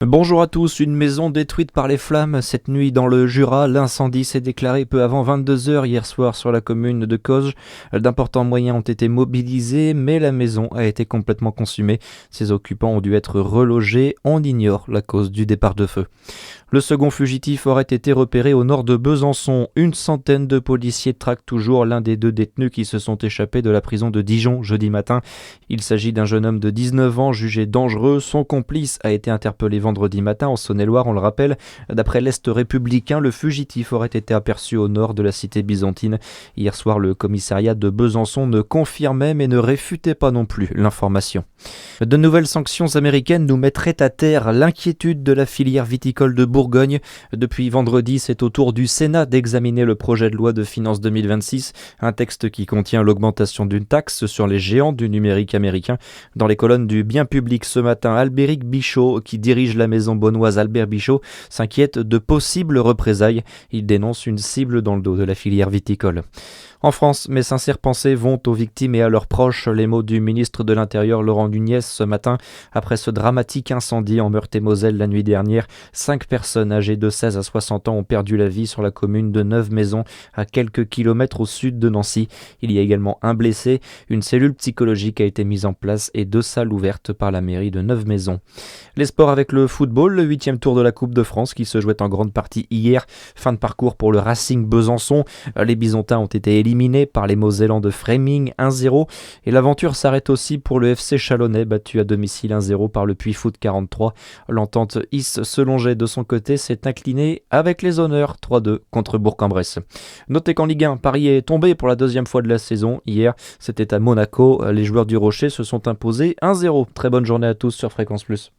Bonjour à tous, une maison détruite par les flammes cette nuit dans le Jura. L'incendie s'est déclaré peu avant 22 heures hier soir sur la commune de Cauges. D'importants moyens ont été mobilisés, mais la maison a été complètement consumée. Ses occupants ont dû être relogés. On ignore la cause du départ de feu. Le second fugitif aurait été repéré au nord de Besançon. Une centaine de policiers traquent toujours l'un des deux détenus qui se sont échappés de la prison de Dijon jeudi matin. Il s'agit d'un jeune homme de 19 ans jugé dangereux. Son complice a été interpellé vendredi matin en Saône-et-Loire, on le rappelle. D'après l'Est républicain, le fugitif aurait été aperçu au nord de la cité byzantine. Hier soir, le commissariat de Besançon ne confirmait mais ne réfutait pas non plus l'information. De nouvelles sanctions américaines nous mettraient à terre l'inquiétude de la filière viticole de Bourgogne. Depuis vendredi, c'est au tour du Sénat d'examiner le projet de loi de finances 2026, un texte qui contient l'augmentation d'une taxe sur les géants du numérique américain. Dans les colonnes du Bien public ce matin, Albéric Bichot, qui dirige la maison bonnoise Albert Bichot, s'inquiète de possibles représailles. Il dénonce une cible dans le dos de la filière viticole. En France, mes sincères pensées vont aux victimes et à leurs proches. Les mots du ministre de l'Intérieur Laurent Nunez ce matin, après ce dramatique incendie en Meurthe-et-Moselle la nuit dernière. 5 personnes âgées de 16 à 60 ans ont perdu la vie sur la commune de Neuve-Maisons, à quelques kilomètres au sud de Nancy. Il y a également un blessé. Une cellule psychologique a été mise en place et 2 salles ouvertes par la mairie de Neuve-Maisons. Les sports avec le football, le 8e tour de la Coupe de France qui se jouait en grande partie hier. Fin de parcours pour le Racing Besançon. Les Bisontins ont été éliminés par les Mosellans de Fréming 1-0 et l'aventure s'arrête aussi pour le FC Chalonnais battu à domicile 1-0 par le Puy Foot 43. L'entente Is-Selonget de son côté s'est inclinée avec les honneurs 3-2 contre Bourg-en-Bresse. Notez qu'en Ligue 1, Paris est tombé pour la deuxième fois de la saison. Hier, c'était à Monaco. Les joueurs du Rocher se sont imposés 1-0. Très bonne journée à tous sur Fréquence Plus.